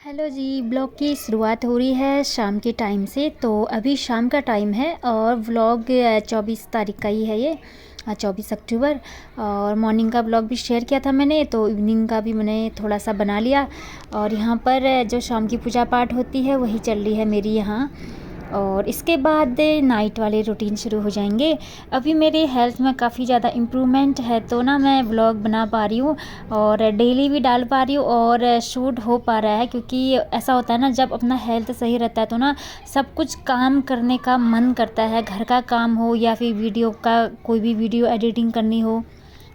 Hello जी, blog की शुरुआत हो रही है शाम के टाइम से। तो अभी शाम का टाइम है और व्लॉग 24 तारीख का ही है ये, 24 अक्टूबर। और मॉर्निंग का ब्लॉग भी शेयर किया था मैंने, तो इवनिंग का भी मैंने थोड़ा सा बना लिया। और यहाँ पर जो शाम की पूजा पाठ होती है वही चल रही है मेरी यहाँ। और इसके बाद नाइट वाले रूटीन शुरू हो जाएंगे। अभी मेरे हेल्थ में काफ़ी ज़्यादा इम्प्रूवमेंट है, तो ना मैं व्लॉग बना पा रही हूँ और डेली भी डाल पा रही हूँ और शूट हो पा रहा है। क्योंकि ऐसा होता है ना, जब अपना हेल्थ सही रहता है तो ना सब कुछ काम करने का मन करता है। घर का काम हो या फिर वीडियो का कोई भी वीडियो एडिटिंग करनी हो,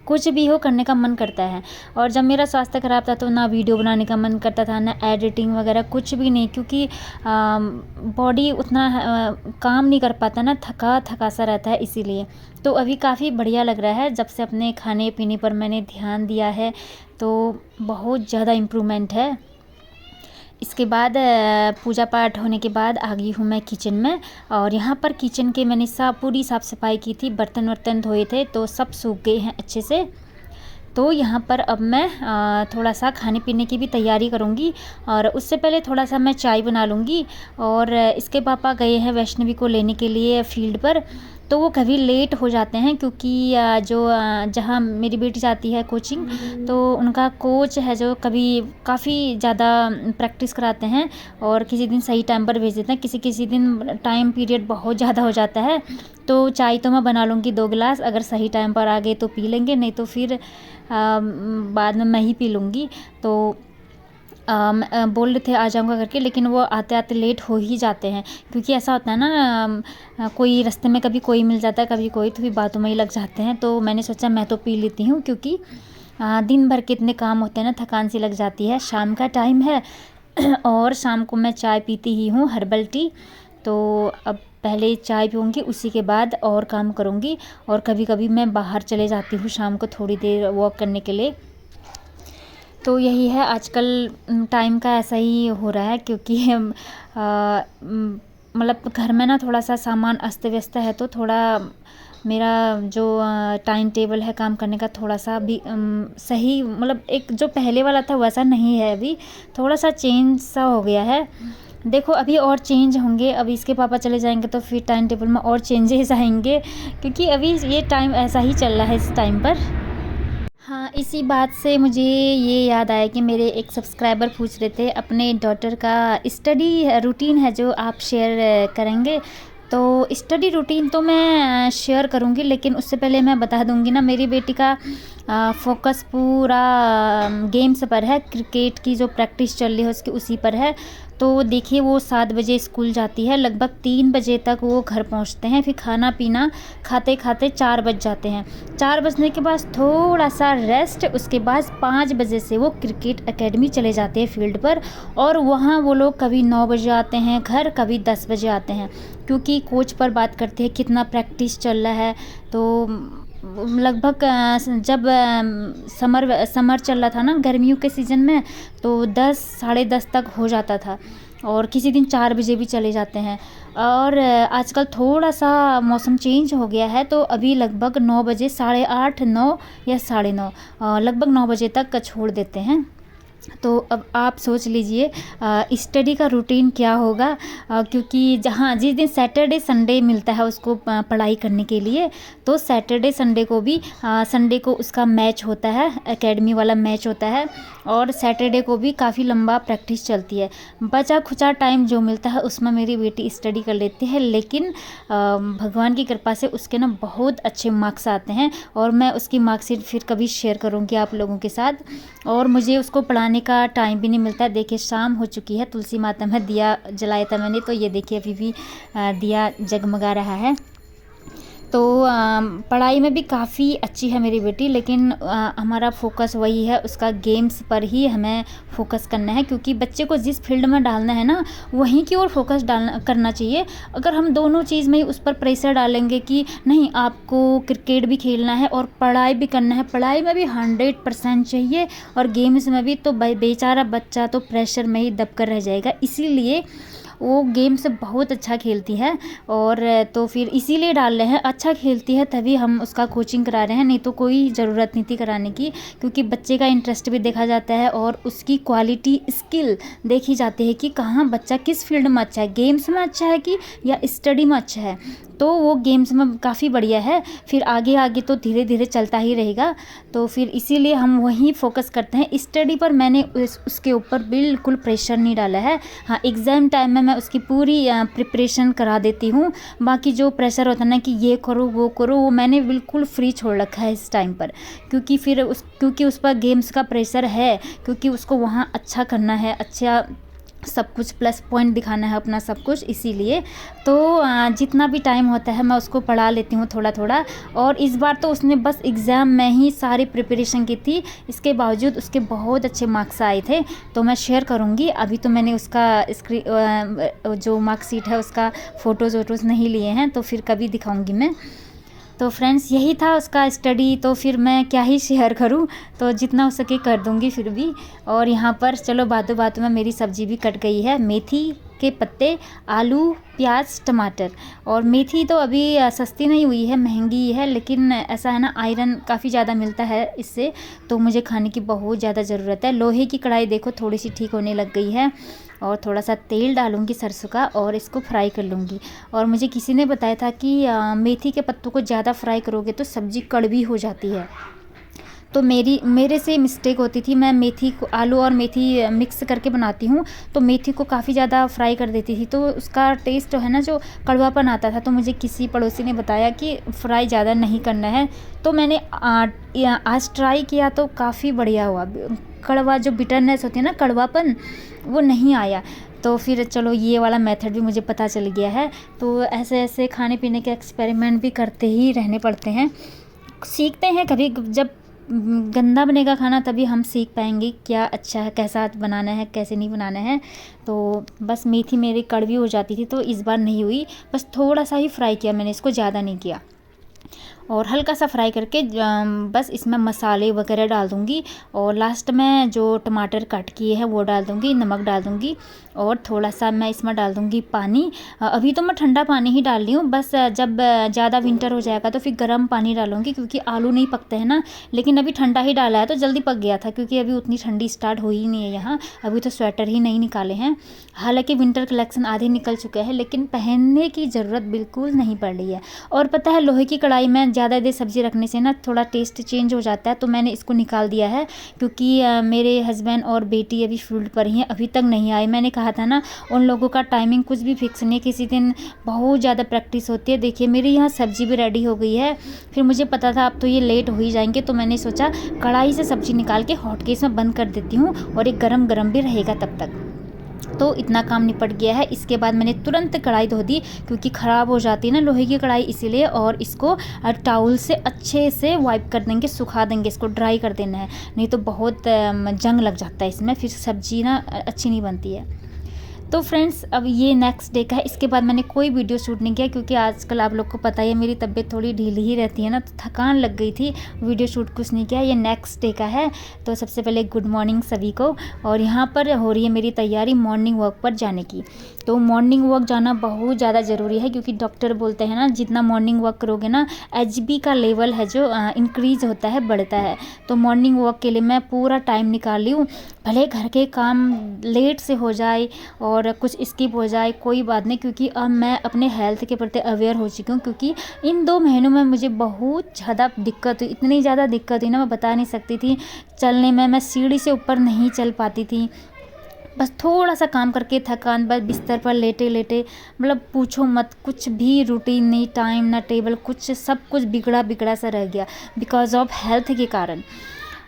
कुछ भी हो करने का मन करता है। और जब मेरा स्वास्थ्य ख़राब था तो ना वीडियो बनाने का मन करता था, ना एडिटिंग वगैरह कुछ भी नहीं। क्योंकि बॉडी उतना काम नहीं कर पाता ना, थका थका सा रहता है इसीलिए। तो अभी काफ़ी बढ़िया लग रहा है जब से अपने खाने पीने पर मैंने ध्यान दिया है, तो बहुत ज़्यादा इम्प्रूवमेंट है। इसके बाद पूजा पाठ होने के बाद आ गई हूँ मैं किचन में। और यहाँ पर किचन के मैंने पूरी साफ़ सफाई की थी, बर्तन वर्तन धोए थे तो सब सूख गए हैं अच्छे से। तो यहाँ पर अब मैं थोड़ा सा खाने पीने की भी तैयारी करूँगी। और उससे पहले थोड़ा सा मैं चाय बना लूँगी। और इसके पापा गए हैं वैष्णवी को लेने के लिए फील्ड पर, तो वो कभी लेट हो जाते हैं। क्योंकि जहाँ मेरी बेटी जाती है कोचिंग, तो उनका कोच है जो कभी काफ़ी ज़्यादा प्रैक्टिस कराते हैं और किसी दिन सही टाइम पर भेज देते हैं, किसी किसी दिन टाइम पीरियड बहुत ज़्यादा हो जाता है। तो चाय तो मैं बना लूँगी 2 गिलास, अगर सही टाइम पर आ गए तो पी लेंगे, नहीं तो फिर बाद में मैं ही पी लूँगी। तो बोल रहे थे आ जाऊँगा करके, लेकिन वो आते आते लेट हो ही जाते हैं। क्योंकि ऐसा होता है ना, कोई रास्ते में कभी कोई मिल जाता है, कभी कोई, तो फिर बातों में ही लग जाते हैं। तो मैंने सोचा मैं तो पी लेती हूँ, क्योंकि दिन भर के इतने काम होते हैं ना, थकान सी लग जाती है। शाम का टाइम है और शाम को मैं चाय पीती ही हूँ, हर्बल टी। तो अब पहले चाय पीऊँगी, उसी के बाद और काम करूँगी। और कभी कभी मैं बाहर चले जाती हूँ शाम को थोड़ी देर वॉक करने के लिए। तो यही है आजकल टाइम का ऐसा ही हो रहा है। क्योंकि मतलब घर में ना थोड़ा सा सामान अस्त व्यस्त है, तो थोड़ा मेरा जो टाइम टेबल है काम करने का थोड़ा सा भी सही, मतलब एक जो पहले वाला था वैसा नहीं है, अभी थोड़ा सा चेंज सा हो गया है। देखो अभी और चेंज होंगे, अभी इसके पापा चले जाएंगे तो फिर टाइम टेबल में और चेंजेस आएंगे। क्योंकि अभी ये टाइम ऐसा ही चल रहा है इस टाइम पर। हाँ, इसी बात से मुझे ये याद आया कि मेरे एक सब्सक्राइबर पूछ रहे थे अपने डॉटर का स्टडी रूटीन है जो आप शेयर करेंगे। तो स्टडी रूटीन तो मैं शेयर करूँगी, लेकिन उससे पहले मैं बता दूँगी ना, मेरी बेटी का फोकस पूरा गेम्स पर है। क्रिकेट की जो प्रैक्टिस चल रही है उसकी उसी पर है। तो देखिए वो 7 बजे स्कूल जाती है, लगभग 3 बजे तक वो घर पहुंचते हैं। फिर खाना पीना खाते खाते 4 बज जाते हैं। 4 बजने के बाद थोड़ा सा रेस्ट, उसके बाद 5 बजे से वो क्रिकेट एकेडमी चले जाते हैं फील्ड पर। और वहाँ वो लोग कभी 9 बजे आते हैं घर, कभी 10 बजे आते हैं। क्योंकि कोच पर बात करते हैं कितना प्रैक्टिस चल रहा है। तो लगभग जब समर चल रहा था ना, गर्मियों के सीज़न में, तो 10 साढ़े 10 तक हो जाता था। और किसी दिन 4 बजे भी चले जाते हैं। और आजकल थोड़ा सा मौसम चेंज हो गया है, तो अभी लगभग 9 बजे, 8:30, 9 या 9:30, लगभग 9 बजे तक छोड़ देते हैं। तो अब आप सोच लीजिए स्टडी का रूटीन क्या होगा। क्योंकि जहाँ जिस दिन सैटरडे संडे मिलता है उसको पढ़ाई करने के लिए, तो सैटरडे संडे को भी संडे को उसका मैच होता है, एकेडमी वाला मैच होता है। और सैटरडे को भी काफ़ी लंबा प्रैक्टिस चलती है। बचा खुचा टाइम जो मिलता है उसमें मेरी बेटी स्टडी कर लेती है। लेकिन भगवान की कृपा से उसके ना बहुत अच्छे मार्क्स आते हैं, और मैं उसकी मार्कशीट फिर कभी शेयर करूँगी आप लोगों के साथ। और मुझे उसको पढ़ाने का टाइम भी नहीं मिलता है। देखिए शाम हो चुकी है, तुलसी माता में दिया जलाया था मैंने, तो ये देखिए अभी भी दिया जगमगा रहा है। तो पढ़ाई में भी काफ़ी अच्छी है मेरी बेटी, लेकिन हमारा फोकस वही है, उसका गेम्स पर ही हमें फोकस करना है। क्योंकि बच्चे को जिस फील्ड में डालना है ना, वहीं की ओर फोकस करना चाहिए। अगर हम दोनों चीज़ में उस पर प्रेशर डालेंगे कि नहीं आपको क्रिकेट भी खेलना है और पढ़ाई भी करना है, पढ़ाई में भी 100% चाहिए और गेम्स में भी, तो बेचारा बच्चा तो प्रेशर में ही दब कर रह जाएगा। इसीलिए वो गेम से बहुत अच्छा खेलती है। और तो फिर इसीलिए डाल रहे हैं, अच्छा खेलती है तभी हम उसका कोचिंग करा रहे हैं, नहीं तो कोई ज़रूरत नहीं थी कराने की, क्योंकि बच्चे का इंटरेस्ट भी देखा जाता है और उसकी क्वालिटी स्किल देखी जाती है कि कहाँ बच्चा किस फील्ड में अच्छा है, गेम्स में अच्छा है कि या स्टडी में अच्छा है। तो वो गेम्स में काफ़ी बढ़िया है, फिर आगे आगे तो धीरे धीरे चलता ही रहेगा। तो फिर इसीलिए हम वहीं फोकस करते हैं। स्टडी पर मैंने उसके ऊपर बिल्कुल प्रेशर नहीं डाला है। हाँ, एग्ज़ाम टाइम में मैं उसकी पूरी प्रिपरेशन करा देती हूँ। बाकी जो प्रेशर होता है ना कि ये करो वो करो, वो मैंने बिल्कुल फ्री छोड़ रखा है इस टाइम पर, क्योंकि उस पर गेम्स का प्रेशर है, क्योंकि उसको वहाँ अच्छा करना है, अच्छा सब कुछ प्लस पॉइंट दिखाना है अपना सब कुछ, इसीलिए तो जितना भी टाइम होता है मैं उसको पढ़ा लेती हूँ थोड़ा थोड़ा। और इस बार तो उसने बस एग्ज़ाम में ही सारी प्रिपरेशन की थी, इसके बावजूद उसके बहुत अच्छे मार्क्स आए थे। तो मैं शेयर करूँगी, अभी तो मैंने उसका जो मार्कशीट है उसका फ़ोटोज़ वोटोज़ नहीं लिए हैं, तो फिर कभी दिखाऊँगी मैं। तो फ्रेंड्स यही था उसका स्टडी, तो फिर मैं क्या ही शेयर करूं, तो जितना हो सके कर दूंगी फिर भी। और यहाँ पर चलो बातों बातों में मेरी सब्ज़ी भी कट गई है, मेथी के पत्ते, आलू, प्याज, टमाटर। और मेथी तो अभी सस्ती नहीं हुई है, महंगी है, लेकिन ऐसा है ना आयरन काफ़ी ज़्यादा मिलता है इससे, तो मुझे खाने की बहुत ज़्यादा ज़रूरत है। लोहे की कढ़ाई देखो थोड़ी सी ठीक होने लग गई है, और थोड़ा सा तेल डालूंगी सरसों का और इसको फ्राई कर लूँगी। और मुझे किसी ने बताया था कि मेथी के पत्तों को ज़्यादा फ्राई करोगे तो सब्ज़ी कड़वी हो जाती है। तो मेरे से मिस्टेक होती थी, मैं मेथी को आलू और मेथी मिक्स करके बनाती हूँ, तो मेथी को काफ़ी ज़्यादा फ्राई कर देती थी, तो उसका टेस्ट है ना जो कड़वापन आता था। तो मुझे किसी पड़ोसी ने बताया कि फ्राई ज़्यादा नहीं करना है, तो मैंने आज ट्राई किया तो काफ़ी बढ़िया हुआ। कड़वा जो बिटरनेस होती है ना, कड़वापन, वो नहीं आया। तो फिर चलो ये वाला मेथड भी मुझे पता चल गया है। तो ऐसे ऐसे खाने पीने के एक्सपेरिमेंट भी करते ही रहने पड़ते हैं, सीखते हैं। कभी जब गंदा बनेगा खाना तभी हम सीख पाएंगे क्या अच्छा है, कैसा बनाना है, कैसे नहीं बनाना है। तो बस मेथी मेरी कड़वी हो जाती थी, तो इस बार नहीं हुई, बस थोड़ा सा ही फ्राई किया मैंने, इसको ज़्यादा नहीं किया। और हल्का सा फ्राई करके बस इसमें मसाले वगैरह डाल दूँगी, और लास्ट में जो टमाटर कट किए हैं वो डाल दूँगी, नमक डाल दूँगी, और थोड़ा सा मैं इसमें डाल दूँगी पानी। अभी तो मैं ठंडा पानी ही डाल रही हूँ, बस जब ज़्यादा विंटर हो जाएगा तो फिर गर्म पानी डालूँगी, क्योंकि आलू नहीं पकते हैं ना। लेकिन अभी ठंडा ही डाला है तो जल्दी पक गया था, क्योंकि अभी उतनी ठंडी स्टार्ट हुई ही नहीं है यहाँ, अभी तो स्वेटर ही नहीं निकाले हैं। हालांकि विंटर कलेक्शन आधे निकल चुके हैं, लेकिन पहनने की ज़रूरत बिल्कुल नहीं पड़ रही है। और पता है लोहे की कढ़ाई में ज़्यादा देर सब्ज़ी रखने से ना थोड़ा टेस्ट चेंज हो जाता है, तो मैंने इसको निकाल दिया है, क्योंकि मेरे हस्बैंड और बेटी अभी फील्ड पर ही हैं, अभी तक नहीं आए। मैंने कहा था ना उन लोगों का टाइमिंग कुछ भी फिक्स नहीं, किसी दिन बहुत ज़्यादा प्रैक्टिस होती है। देखिए मेरी यहाँ सब्ज़ी भी रेडी हो गई है, फिर मुझे पता था अब तो ये लेट हो ही जाएंगे, तो मैंने सोचा कढ़ाई से सब्ज़ी निकाल के हॉटकेस में बंद कर देती हूँ, और एक गरम गरम भी रहेगा तब तक। तो इतना काम निपट गया है। इसके बाद मैंने तुरंत कढ़ाई धो दी, क्योंकि ख़राब हो जाती है ना लोहे की कढ़ाई, इसीलिए। और इसको टाउल से अच्छे से वाइप कर देंगे, सुखा देंगे, इसको ड्राई कर देना है, नहीं तो बहुत जंग लग जाता है इसमें, फिर सब्ज़ी ना अच्छी नहीं बनती है। तो फ्रेंड्स अब ये नेक्स्ट डे का है। इसके बाद मैंने कोई वीडियो शूट नहीं किया, क्योंकि आजकल आप लोग को पता ही है मेरी तबीयत थोड़ी ढीली ही रहती है ना, तो थकान लग गई थी, वीडियो शूट कुछ नहीं किया। ये नेक्स्ट डे का है। तो सबसे पहले गुड मॉर्निंग सभी को। और यहाँ पर हो रही है मेरी तैयारी मॉर्निंग वॉक पर जाने की। तो मॉर्निंग वॉक जाना बहुत ज़्यादा ज़रूरी है, क्योंकि डॉक्टर बोलते हैं ना जितना मॉर्निंग वॉक करोगे ना एचबी का लेवल है जो इंक्रीज़ होता है, बढ़ता है। तो मॉर्निंग वॉक के लिए मैं पूरा टाइम निकाल ली हूँ, भले घर के काम लेट से हो जाए और कुछ स्किप हो जाए, कोई बात नहीं, क्योंकि अब मैं अपने हेल्थ के प्रति अवेयर हो चुकी हूँ। क्योंकि इन 2 महीनों में मुझे बहुत ज़्यादा दिक्कत हुई, इतनी ज़्यादा दिक्कत हुई ना मैं बता नहीं सकती थी। चलने में मैं सीढ़ी से ऊपर नहीं चल पाती थी, बस थोड़ा सा काम करके थकान, बस बिस्तर पर लेटे लेटे, मतलब पूछो मत, कुछ भी रूटीन नहीं, टाइम ना टेबल, कुछ सब कुछ बिगड़ा बिगड़ा सा रह गया बिकॉज ऑफ हेल्थ के कारण।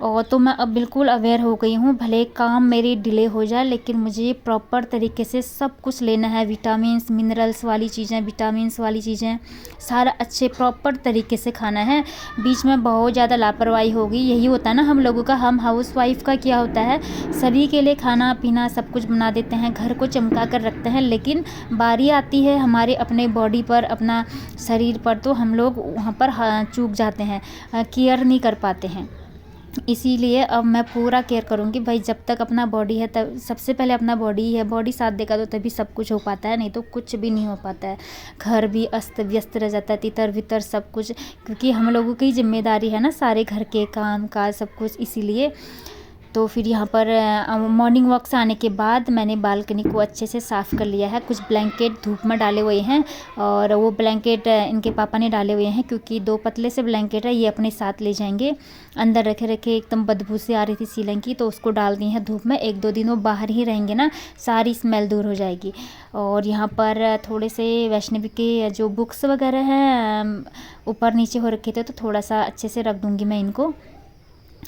और तो मैं अब बिल्कुल अवेयर हो गई हूँ, भले काम मेरी डिले हो जाए, लेकिन मुझे प्रॉपर तरीके से सब कुछ लेना है, विटामिन्स मिनरल्स वाली चीज़ें, विटामिन्स वाली चीज़ें, सारा अच्छे प्रॉपर तरीके से खाना है। बीच में बहुत ज़्यादा लापरवाही हो गई, यही होता है ना हम लोगों का, हम हाउस वाइफ का क्या होता है, सभी के लिए खाना पीना सब कुछ बना देते हैं, घर को चमका कर रखते हैं, लेकिन बारी आती है हमारे अपने बॉडी पर, अपना शरीर पर, तो हम लोग वहाँ पर चूक जाते हैं, केयर नहीं कर पाते हैं। इसीलिए अब मैं पूरा केयर करूँगी भाई, जब तक अपना बॉडी है तब सबसे पहले अपना बॉडी ही है, बॉडी साथ देगा तो तभी सब कुछ हो पाता है, नहीं तो कुछ भी नहीं हो पाता है। घर भी अस्त व्यस्त रह जाता है, तितर बितर सब कुछ, क्योंकि हम लोगों की जिम्मेदारी है ना सारे घर के काम काज सब कुछ, इसीलिए। तो फिर यहाँ पर मॉर्निंग वॉक से आने के बाद मैंने बालकनी को अच्छे से साफ़ कर लिया है। कुछ ब्लैंकेट धूप में डाले हुए हैं और वो ब्लैंकेट इनके पापा ने डाले हुए हैं, क्योंकि 2 पतले से ब्लैंकेट है, ये अपने साथ ले जाएंगे। अंदर रखे रखे एकदम बदबू सी आ रही थी सीलिंग की, तो उसको डाल दी है धूप में। 1-2 दिन वो बाहर ही रहेंगे ना, सारी स्मेल दूर हो जाएगी। और यहाँ पर थोड़े से वैष्णवी के जो बुक्स वगैरह हैं ऊपर नीचे हो रखे थे, तो थोड़ा सा अच्छे से रख दूँगी मैं इनको।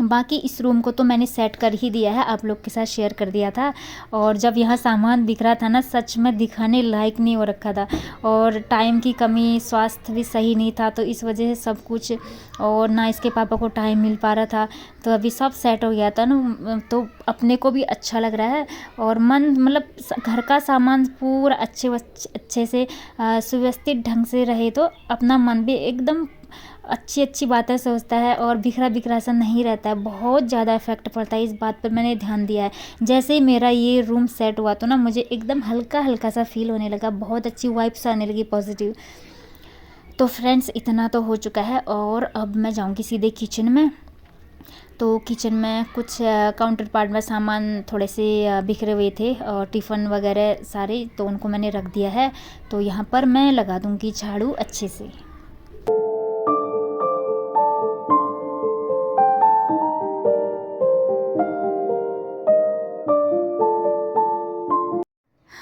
बाकी इस रूम को तो मैंने सेट कर ही दिया है, आप लोग के साथ शेयर कर दिया था। और जब यहाँ सामान दिख रहा था ना, सच में दिखाने लायक नहीं हो रखा था, और टाइम की कमी, स्वास्थ्य भी सही नहीं था, तो इस वजह से सब कुछ, और ना इसके पापा को टाइम मिल पा रहा था। तो अभी सब सेट हो गया था ना, तो अपने को भी अच्छा लग रहा है और मन, मतलब घर का सामान पूरा अच्छे से सुव्यवस्थित ढंग से रहे तो अपना मन भी एकदम अच्छी अच्छी बातें सोचता है और बिखरा बिखरा सा नहीं रहता है। बहुत ज़्यादा इफ़ेक्ट पड़ता है, इस बात पर मैंने ध्यान दिया है। जैसे ही मेरा ये रूम सेट हुआ तो ना मुझे एकदम हल्का हल्का सा फील होने लगा, बहुत अच्छी वाइब्स आने लगी पॉजिटिव। तो फ्रेंड्स इतना तो हो चुका है, और अब मैं जाऊंगी सीधे किचन में। तो किचन में कुछ काउंटर पार्ट में सामान थोड़े से बिखरे हुए थे और टिफ़िन वगैरह सारे, तो उनको मैंने रख दिया है। तो यहाँ पर मैं लगा दूँगी झाड़ू अच्छे से।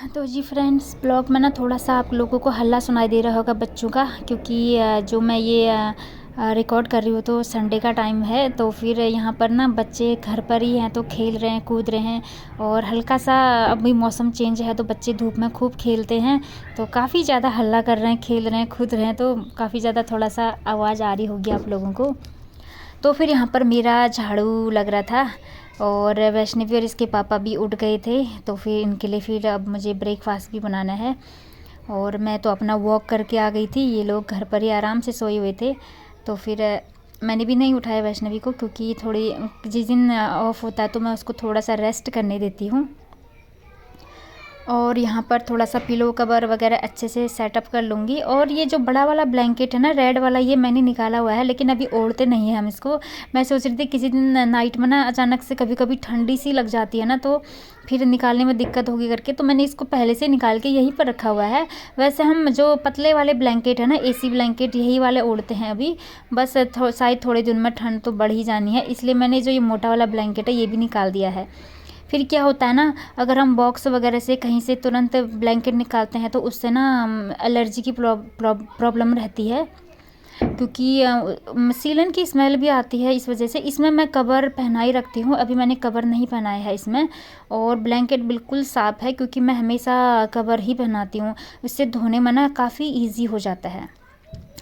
तो जी फ्रेंड्स, ब्लॉग में ना थोड़ा सा आप लोगों को हल्ला सुनाई दे रहा होगा बच्चों का, क्योंकि जो मैं ये रिकॉर्ड कर रही हूँ तो संडे का टाइम है, तो फिर यहाँ पर ना बच्चे घर पर ही हैं तो खेल रहे हैं कूद रहे हैं, और हल्का सा अभी मौसम चेंज है तो बच्चे धूप में खूब खेलते हैं, तो काफ़ी ज़्यादा हल्ला कर रहे हैं, खेल रहे हैं, कूद रहे हैं, तो काफ़ी ज़्यादा थोड़ा सा आवाज़ आ रही होगी आप लोगों को। तो फिर यहाँ पर मेरा झाड़ू लग रहा था, और वैष्णवी और इसके पापा भी उठ गए थे, तो फिर इनके लिए फिर अब मुझे ब्रेकफास्ट भी बनाना है। और मैं तो अपना वॉक करके आ गई थी, ये लोग घर पर ही आराम से सोए हुए थे, तो फिर मैंने भी नहीं उठाया वैष्णवी को, क्योंकि थोड़ी जिस दिन ऑफ होता है तो मैं उसको थोड़ा सा रेस्ट करने देती हूँ। और यहाँ पर थोड़ा सा पिलो कवर वगैरह अच्छे से सेटअप कर लूँगी। और ये जो बड़ा वाला ब्लैंकेट है ना, रेड वाला, ये मैंने निकाला हुआ है, लेकिन अभी ओढ़ते नहीं हैं हम इसको। मैं सोच रही थी किसी दिन नाइट में ना अचानक से कभी कभी ठंडी सी लग जाती है ना, तो फिर निकालने में दिक्कत होगी करके, तो मैंने इसको पहले से निकाल के यहीं पर रखा हुआ है। वैसे हम जो पतले वाले ब्लैंकेट है ना, एसी ब्लैंकेट, यही वाले ओढ़ते हैं अभी, बस शायद थोड़े दिन में ठंड तो बढ़ ही जानी है, इसलिए मैंने जो ये मोटा वाला ब्लैंकेट है ये भी निकाल दिया है। फिर क्या होता है ना, अगर हम बॉक्स वगैरह से कहीं से तुरंत ब्लैंकेट निकालते हैं तो उससे ना एलर्जी की प्रॉब्लम रहती है, क्योंकि सीलन की स्मेल भी आती है, इस वजह से इसमें मैं कवर पहना ही रखती हूँ। अभी मैंने कवर नहीं पहनाया है इसमें, और ब्लैंकेट बिल्कुल साफ़ है, क्योंकि मैं हमेशा कवर ही पहनाती हूँ, इससे धोने में ना काफ़ी ईजी हो जाता है।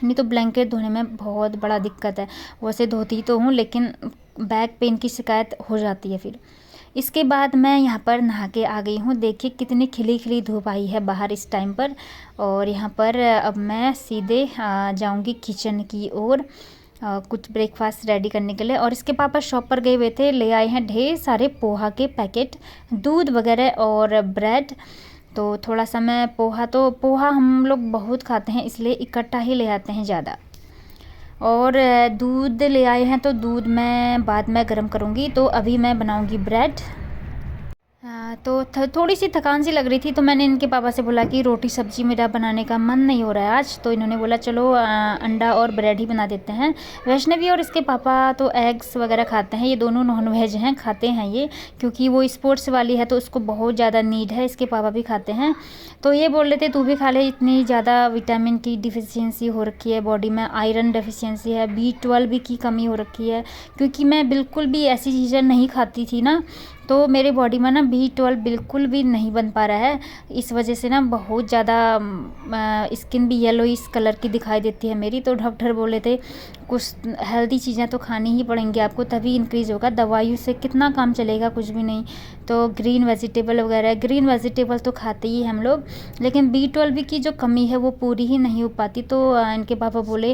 नहीं तो ब्लैंकेट धोने में बहुत बड़ा दिक्कत है, वैसे धोती तो हूँ लेकिन बैक पेन की शिकायत हो जाती है। फिर इसके बाद मैं यहाँ पर नहा के आ गई हूँ। देखिए कितनी खिली खिली धूप आई है बाहर इस टाइम पर। और यहाँ पर अब मैं सीधे जाऊँगी किचन की ओर कुछ ब्रेकफास्ट रेडी करने के लिए। और इसके पापा शॉप पर गए हुए थे, ले आए हैं ढेर सारे पोहा के पैकेट, दूध वगैरह और ब्रेड। तो थोड़ा सा मैं पोहा हम लोग बहुत खाते हैं, इसलिए इकट्ठा ही ले आते हैं ज़्यादा। और दूध ले आए हैं, तो दूध मैं बाद में गर्म करूँगी। तो अभी मैं बनाऊँगी ब्रेड। तो थोड़ी सी थकान सी लग रही थी, तो मैंने इनके पापा से बोला कि रोटी सब्जी मेरा बनाने का मन नहीं हो रहा है आज, तो इन्होंने बोला चलो अंडा और ब्रेड ही बना देते हैं। वैष्णवी और इसके पापा तो एग्स वगैरह खाते हैं, ये दोनों नॉन वेज हैं, खाते हैं ये, क्योंकि वो स्पोर्ट्स वाली है तो उसको बहुत ज़्यादा नीड है। इसके पापा भी खाते हैं, तो ये बोल रहे थे तू भी खा ले, इतनी ज़्यादा विटामिन की डिफिशियंसी हो रखी है बॉडी में, आयरन डिफिशियंसी है, B12 की कमी हो रखी है, क्योंकि मैं बिल्कुल भी ऐसी चीज़ें नहीं खाती थी ना, तो मेरे बॉडी में ना B12 बिल्कुल भी नहीं बन पा रहा है। इस वजह से ना बहुत ज़्यादा स्किन भी येलो इस कलर की दिखाई देती है मेरी। तो डॉक्टर बोले थे कुछ हेल्दी चीज़ें तो खानी ही पड़ेंगी आपको, तभी इंक्रीज़ होगा। दवाइयों से कितना काम चलेगा, कुछ भी नहीं। तो ग्रीन वेजिटेबल वगैरह, ग्रीन वेजिटेबल तो खाते ही हम लोग, लेकिन B12 की जो कमी है वो पूरी ही नहीं हो पाती। तो इनके पापा बोले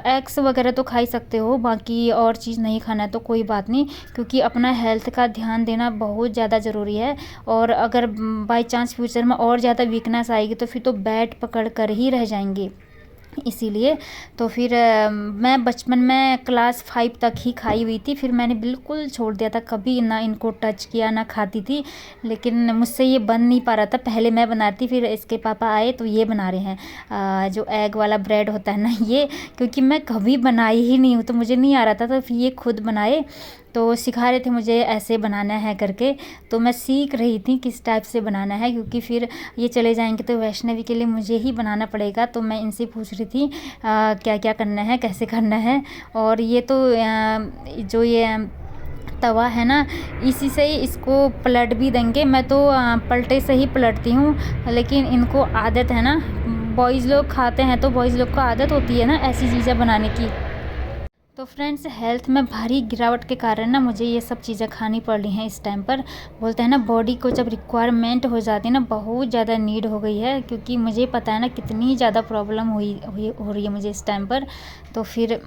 एग्स वगैरह तो खा ही सकते हो, बाकी और चीज़ नहीं खाना है तो कोई बात नहीं, क्योंकि अपना हेल्थ का ध्यान देना बहुत ज़्यादा ज़रूरी है। और अगर बाई चांस फ्यूचर में और ज़्यादा वीकनेस आएगी तो फिर तो बेड पकड़ कर ही रह जाएंगे। इसीलिए तो फिर मैं बचपन में क्लास 5 तक ही खाई हुई थी, फिर मैंने बिल्कुल छोड़ दिया था, कभी ना इनको टच किया ना खाती थी। लेकिन मुझसे ये बन नहीं पा रहा था, पहले मैं बनाती, फिर इसके पापा आए तो ये बना रहे हैं जो एग वाला ब्रेड होता है ना ये, क्योंकि मैं कभी बनाई ही नहीं हूँ तो मुझे नहीं आ रहा था, तो फिर ये खुद बनाए तो सिखा रहे थे मुझे ऐसे बनाना है करके। तो मैं सीख रही थी किस टाइप से बनाना है, क्योंकि फिर ये चले जाएंगे तो वैष्णवी के लिए मुझे ही बनाना पड़ेगा। तो मैं इनसे पूछ रही थी क्या क्या करना है, कैसे करना है। और ये तो जो ये तवा है ना, इसी से ही इसको पलट भी देंगे। मैं तो पलटे से ही पलटती हूँ, लेकिन इनको आदत है ना, बॉयज़ लोग खाते हैं तो बॉयज़ लोग को आदत होती है ना ऐसी चीज़ें बनाने की। तो फ्रेंड्स, हेल्थ में भारी गिरावट के कारण ना मुझे ये सब चीज़ें खानी पड़ रही हैं इस टाइम पर। बोलते हैं ना, बॉडी को जब रिक्वायरमेंट हो जाती है ना, बहुत ज़्यादा नीड हो गई है, क्योंकि मुझे पता है ना कितनी ज़्यादा प्रॉब्लम हो रही है मुझे इस टाइम पर। तो फिर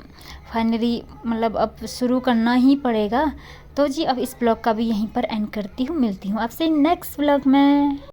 फाइनली मतलब अब शुरू करना ही पड़ेगा। तो जी अब इस ब्लॉग का भी यहीं पर एंड करती हूँ, मिलती हूँ आपसे नेक्स्ट ब्लॉग में।